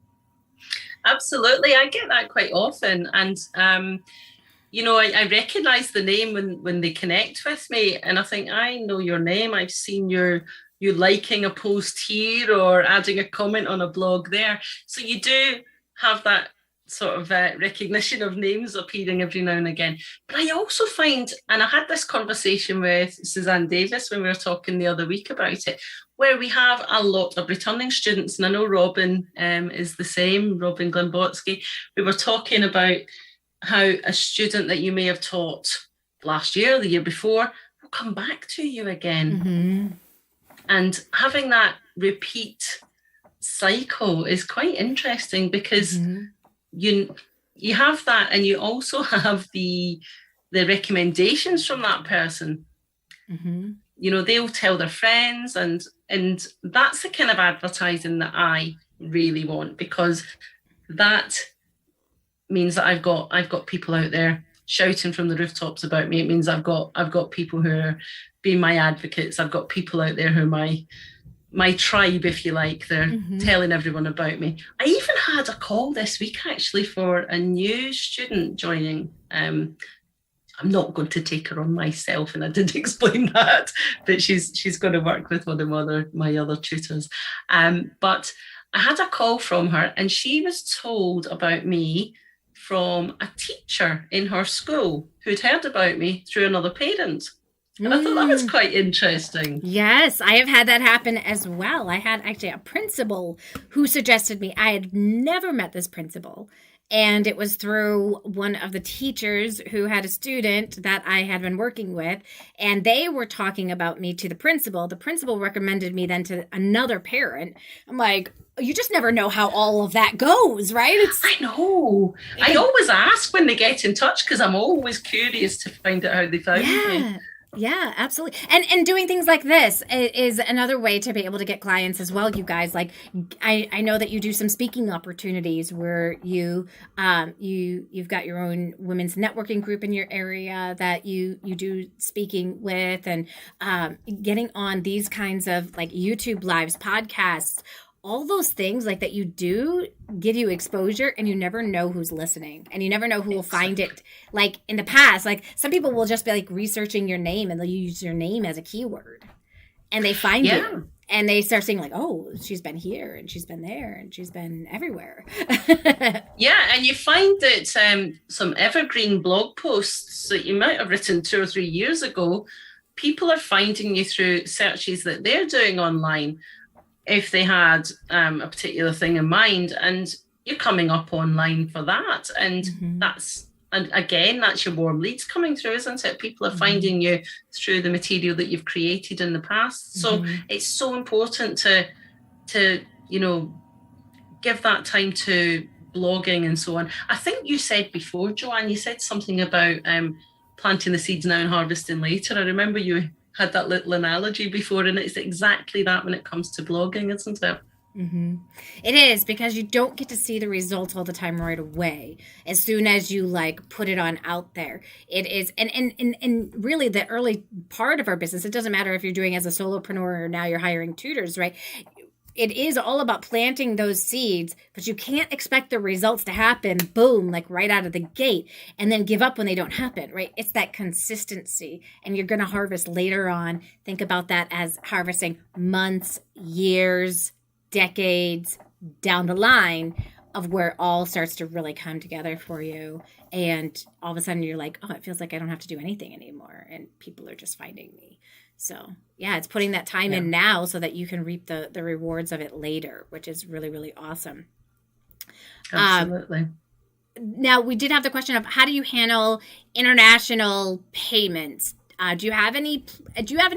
[SPEAKER 2] Absolutely. I get that quite often. And, I recognize the name when they connect with me, and I think, I know your name. I've seen you liking a post here or adding a comment on a blog there. So you do have that sort of recognition of names appearing every now and again. But I also find, and I had this conversation with Suzanne Davis when we were talking the other week about it, where we have a lot of returning students, and I know Robin is the same, Robin Glimbotsky. We were talking about how a student that you may have taught last year, the year before, will come back to you again.
[SPEAKER 1] Mm-hmm.
[SPEAKER 2] And having that repeat cycle is quite interesting, because
[SPEAKER 1] Mm-hmm.
[SPEAKER 2] you have that, and you also have the recommendations from that person.
[SPEAKER 1] Mm-hmm.
[SPEAKER 2] They'll tell their friends, and that's the kind of advertising that I really want, because that means that I've got people out there shouting from the rooftops about me. It means I've got people who are being my advocates. I've got people out there who are my tribe, if you like. They're
[SPEAKER 1] Mm-hmm.
[SPEAKER 2] telling everyone about me. I even had a call this week actually for a new student joining. I'm not going to take her on myself, and I did explain that, but she's going to work with one of my other tutors. But I had a call from her, and she was told about me from a teacher in her school who'd heard about me through another parent. And I thought that was quite interesting.
[SPEAKER 1] Yes, I have had that happen as well. I had actually a principal who suggested me. I had never met this principal, and it was through one of the teachers who had a student that I had been working with, and they were talking about me to the principal. The principal recommended me then to another parent. I'm like, you just never know how all of that goes, right?
[SPEAKER 2] I know. I always ask when they get in touch, because I'm always curious to find out how they found me.
[SPEAKER 1] Yeah, absolutely. And doing things like this is another way to be able to get clients as well, you guys. Like, I know that you do some speaking opportunities where you've got your own women's networking group in your area that you do speaking with, and getting on these kinds of like YouTube lives, podcasts. All those things like that you do give you exposure, and you never know who's listening, and you never know who will find it. Like in the past, like some people will just be like researching your name, and they'll use your name as a keyword, and they find you, and they start saying like, oh, she's been here, and she's been there, and she's been everywhere.
[SPEAKER 2] Yeah, and you find that some evergreen blog posts that you might have written 2 or 3 years ago, people are finding you through searches that they're doing online, if they had a particular thing in mind, and you're coming up online for that. And and again, that's your warm leads coming through, isn't it? People are finding you through the material that you've created in the past. So it's so important to give that time to blogging and so on. I think you said before, Joanne, you said something about planting the seeds now and harvesting later. I remember you had that little analogy before, and it's exactly that when it comes to blogging, isn't it?
[SPEAKER 1] Mm-hmm. It is, because you don't get to see the results all the time right away. As soon as you like put it on out there, it is, and really the early part of our business, it doesn't matter if you're doing as a solopreneur or now you're hiring tutors, right? It is all about planting those seeds, but you can't expect the results to happen, boom, like right out of the gate, and then give up when they don't happen, right? It's that consistency, and you're going to harvest later on. Think about that as harvesting months, years, decades down the line of where it all starts to really come together for you. And all of a sudden you're like, oh, it feels like I don't have to do anything anymore, and people are just finding me. So yeah, it's putting that time in now so that you can reap the rewards of it later, which is really, really awesome.
[SPEAKER 2] Absolutely.
[SPEAKER 1] Now, we did have the question of how do you handle international payments? Do you have any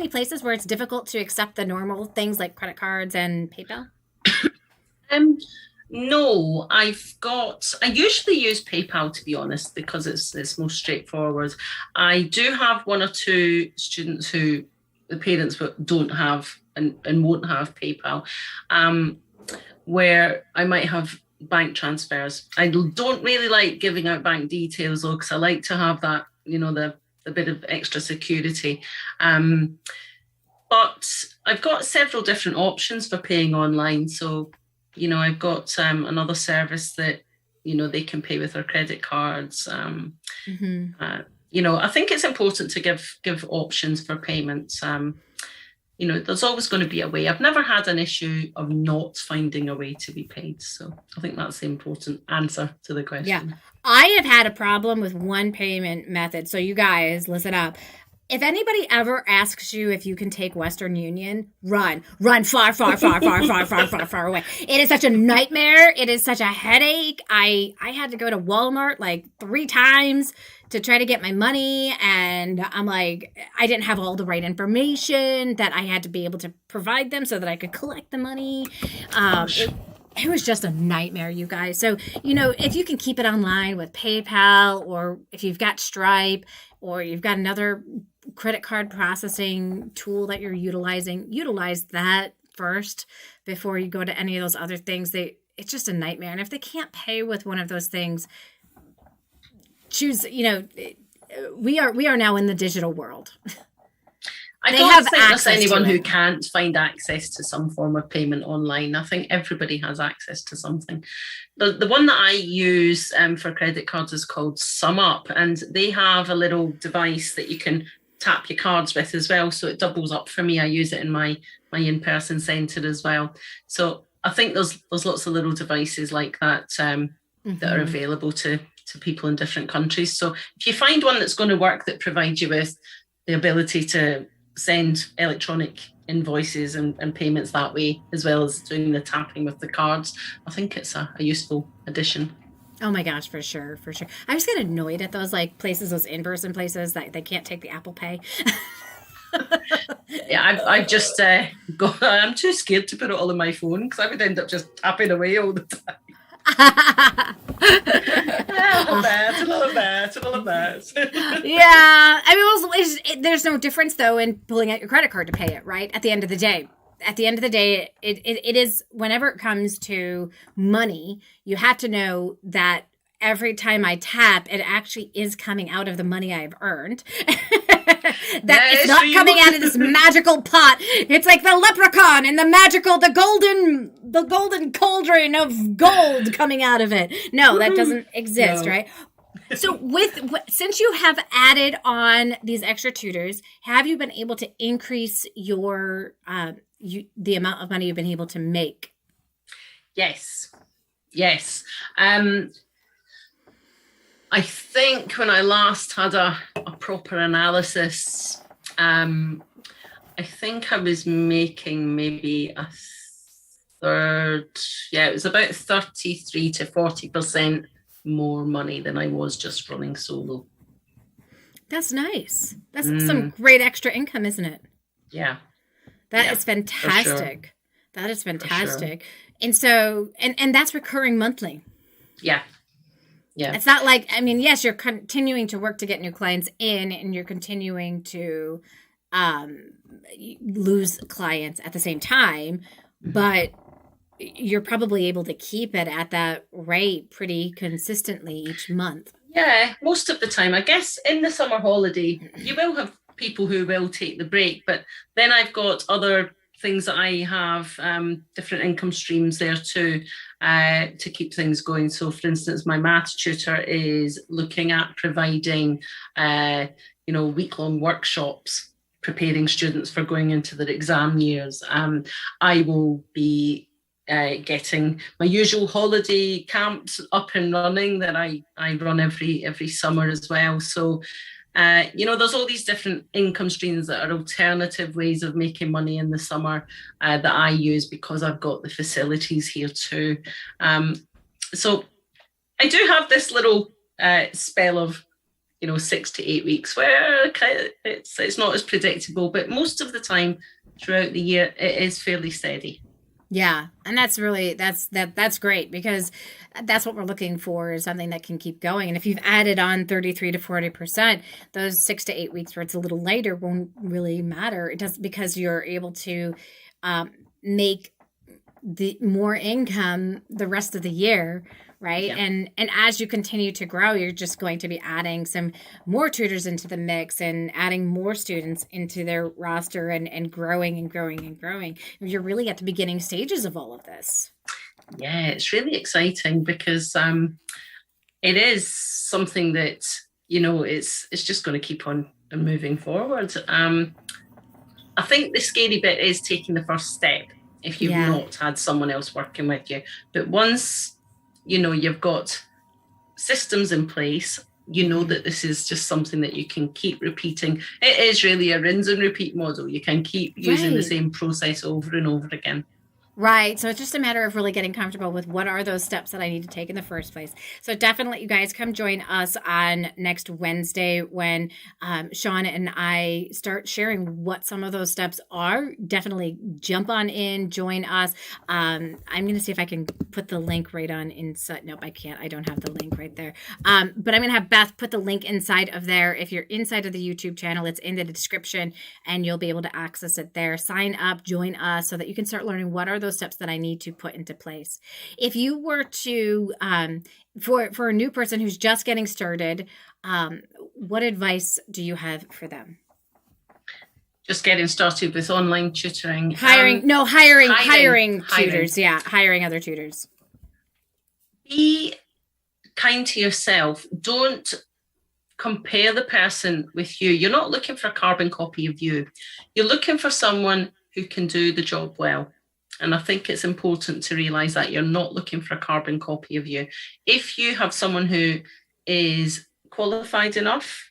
[SPEAKER 1] places where it's difficult to accept the normal things like credit cards and PayPal?
[SPEAKER 2] No, I usually use PayPal, to be honest, because it's most straightforward. I do have 1 or 2 students who the parents don't have and won't have PayPal, where I might have bank transfers. I don't really like giving out bank details though, because I like to have that, the bit of extra security. But I've got several different options for paying online. So, I've got another service that, they can pay with their credit cards. I think it's important to give options for payments. There's always going to be a way. I've never had an issue of not finding a way to be paid. So I think that's the important answer to the question.
[SPEAKER 1] Yeah. I have had a problem with one payment method. So you guys, listen up. If anybody ever asks you if you can take Western Union, run far, far, far, far, far, far, far, far away. It is such a nightmare. It is such a headache. I had to go to Walmart like 3 times to try to get my money. And I'm like, I didn't have all the right information that I had to be able to provide them so that I could collect the money. It was just a nightmare, you guys. So, if you can keep it online with PayPal, or if you've got Stripe, or you've got another credit card processing tool that you're utilizing, utilize that first before you go to any of those other things. It's just a nightmare. And if they can't pay with one of those things, choose, we are now in the digital world.
[SPEAKER 2] I don't think there's anyone who can't find access to some form of payment online. I think everybody has access to something. The one that I use for credit cards is called SumUp, and they have a little device that you can tap your cards with as well. So it doubles up for me. I use it in my in-person centre as well. So I think there's lots of little devices like that that are available to people in different countries. So if you find one that's going to work, that provides you with the ability to send electronic invoices and payments that way, as well as doing the tapping with the cards, I think it's a useful addition.
[SPEAKER 1] Oh my gosh, for sure. I just get annoyed at those places, those in-person places that they can't take the Apple Pay.
[SPEAKER 2] Yeah, I just I'm too scared to put it all on my phone, because I would end up just tapping away all the time. Another bat.
[SPEAKER 1] Yeah, I mean, there's no difference though in pulling out your credit card to pay it, right? At the end of the day, it is, whenever it comes to money, you have to know that every time I tap, it actually is coming out of the money I've earned. That it's not coming out of this magical pot. It's like the leprechaun and the golden cauldron of gold coming out of it. No, that doesn't exist, right? So since you have added on these extra tutors, have you been able to increase your the amount of money you've been able to make?
[SPEAKER 2] Yes. I think when I last had a proper analysis, I think I was making maybe a third. Yeah, it was about 33 to 40% more money than I was just running solo.
[SPEAKER 1] That's nice. That's some great extra income, isn't it?
[SPEAKER 2] Yeah.
[SPEAKER 1] That is fantastic. Sure. That is fantastic. Sure. And so, and that's recurring monthly. Yeah. Yeah. It's not like, I mean, yes, you're continuing to work to get new clients in, and you're continuing to lose clients at the same time, but you're probably able to keep it at that rate pretty consistently each month.
[SPEAKER 2] Yeah, most of the time. I guess in the summer holiday, you will have people who will take the break, but then I've got other things that I have, different income streams there too, to keep things going. So for instance, my maths tutor is looking at providing, week-long workshops, preparing students for going into their exam years. I will be getting my usual holiday camps up and running that I run every summer as well. So there's all these different income streams that are alternative ways of making money in the summer that I use because I've got the facilities here too. So I do have this little spell of 6 to 8 weeks where it's not as predictable, but most of the time throughout the year it is fairly steady.
[SPEAKER 1] Yeah, and that's really that's great, because that's what we're looking for, is something that can keep going. And if you've added on 33 to 40%, those 6 to 8 weeks where it's a little lighter won't really matter. It does, because you're able to make the more income the rest of the year, right?
[SPEAKER 2] Yeah.
[SPEAKER 1] And as you continue to grow, you're just going to be adding some more tutors into the mix and adding more students into their roster and growing and growing and growing. You're really at the beginning stages of all of this.
[SPEAKER 2] Yeah, it's really exciting because it is something that, it's just going to keep on moving forward. I think the scary bit is taking the first step if you've not had someone else working with you. But once, you've got systems in place, that this is just something that you can keep repeating. It is really a rinse and repeat model. You can keep using the same process over and over again.
[SPEAKER 1] Right. So it's just a matter of really getting comfortable with what are those steps that I need to take in the first place. So definitely, you guys come join us on next Wednesday when Sean and I start sharing what some of those steps are. Definitely jump on in, join us. I'm going to see if I can put the link right on inside. Nope, I can't. I don't have the link right there. But I'm going to have Beth put the link inside of there. If you're inside of the YouTube channel, it's in the description and you'll be able to access it there. Sign up, join us so that you can start learning what are those steps that I need to put into place. If you were to, for a new person who's just getting started, what advice do you have for them?
[SPEAKER 2] Just getting started with online tutoring.
[SPEAKER 1] Hiring tutors. Yeah, hiring other tutors.
[SPEAKER 2] Be kind to yourself. Don't compare the person with you. You're not looking for a carbon copy of you. You're looking for someone who can do the job well. And I think it's important to realize that you're not looking for a carbon copy of you. If you have someone who is qualified enough,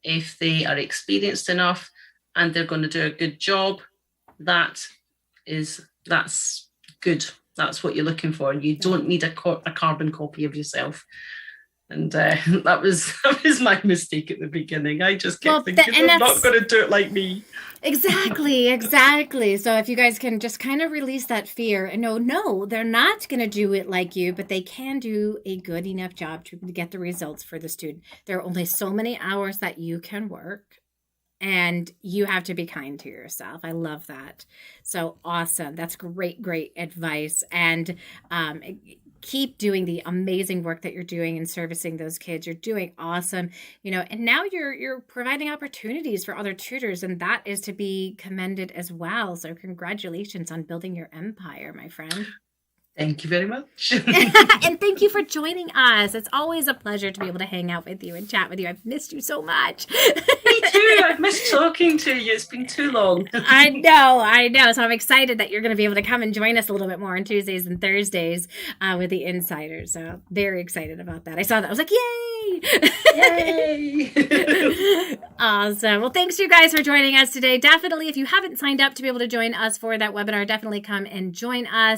[SPEAKER 2] if they are experienced enough, and they're going to do a good job, that's good. That's what you're looking for. You don't need a carbon copy of yourself. And that was my mistake at the beginning. I just kept thinking, they're not going to do it like me.
[SPEAKER 1] Exactly. So if you guys can just kind of release that fear and no, they're not going to do it like you, but they can do a good enough job to get the results for the student. There are only so many hours that you can work, and you have to be kind to yourself. I love that. So awesome. That's great advice. And keep doing the amazing work that you're doing and servicing those kids. You're doing awesome, and now you're providing opportunities for other tutors, and that is to be commended as well. So congratulations on building your empire, my friend.
[SPEAKER 2] Thank you very much.
[SPEAKER 1] And thank you for joining us. It's always a pleasure to be able to hang out with you and chat with you. I've missed you so much.
[SPEAKER 2] Me too. I've missed talking to you. It's been too long.
[SPEAKER 1] I know. So I'm excited that you're going to be able to come and join us a little bit more on Tuesdays and Thursdays with the Insiders. So very excited about that. I saw that. I was like, yay! Yay! Awesome. Well, thanks you guys for joining us today. Definitely, if you haven't signed up to be able to join us for that webinar, definitely come and join us.